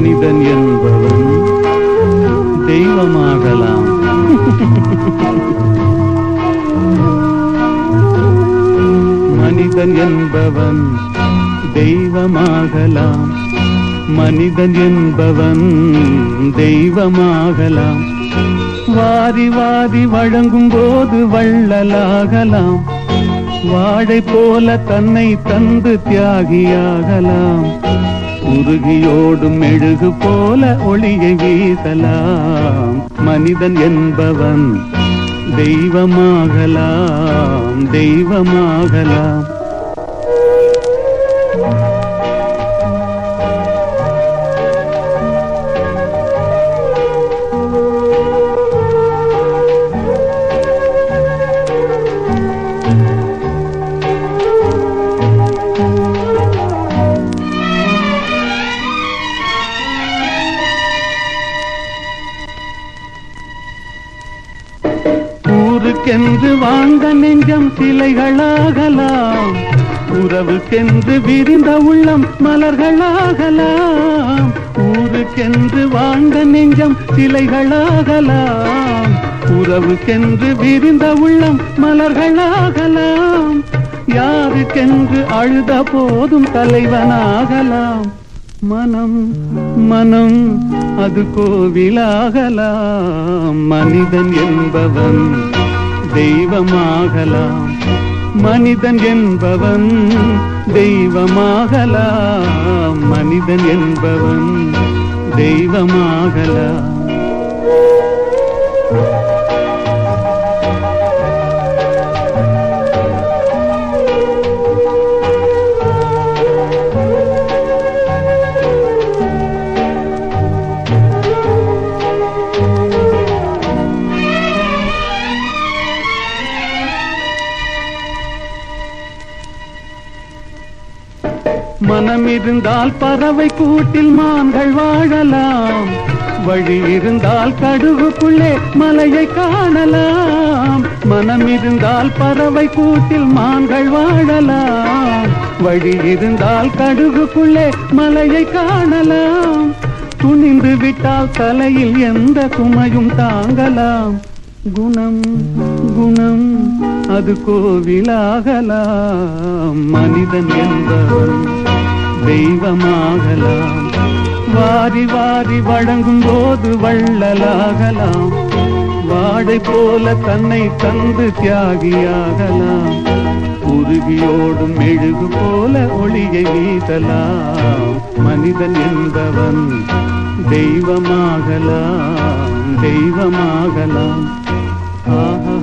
மனிதன் என்பவன் தெய்வமாகலாம். மனிதன் என்பவன் தெய்வமாகலாம். மனிதன் என்பவன் தெய்வமாகலாம். வாரி வாரி வழங்கும் போது வள்ளலாகலாம். வாழை போல தன்னை தந்து தியாகியாகலாம். உருகியோடும் மெழுகு போல ஒளியை வீசலாம். மனிதன் என்பவன் தெய்வமாகலாம், தெய்வமாகலாம். ஊருக்கென்று வாழ்ந்த நெஞ்சம் சிலைகளாகலாம். உறவுக்கென்று விரிந்த உள்ளம் மலர்களாகலாம். ஊருக்கென்று வாழ்ந்த நெஞ்சம் சிலைகளாகலாம். உறவுக்கென்று விரிந்த உள்ளம் மலர்களாகலாம். யாருக்கென்று அழுத போதும் தலைவனாகலாம். மனம் மனம் அது கோவிலாகலாம். மனிதன் என்பவன் தெய்வமாகலாம். மனிதன் என்பவன் தெய்வமாகலாம். மனிதன் என்பவன் தெய்வமாகலாம். மனம் இருந்தால் பறவை கூட்டில் மான்கள் வாழலாம். வழி இருந்தால் கடுகுக்குள்ளே மலையை காணலாம். மனம் இருந்தால் பறவை கூட்டில் மான்கள் வாழலாம். வழி இருந்தால் கடுகுக்குள்ளே மலையை காணலாம். துணிந்து விட்டால் தலையில் எந்த சுமையும் தாங்கலாம். குணம் குணம் அது கோவிலாகலாம். மனிதன் என்பவன் தெய்வமாகலாம். வாரி வாரி வழங்கும் போது வள்ளலாகலாம். வாழை போல தன்னை தந்து தியாகியாகலாம். உருகியோடும் மெழுகு போல ஒளியை வீசலாம். மனிதன் என்பவன் தெய்வமாகலாம், தெய்வமாகலாம். ஆஹா.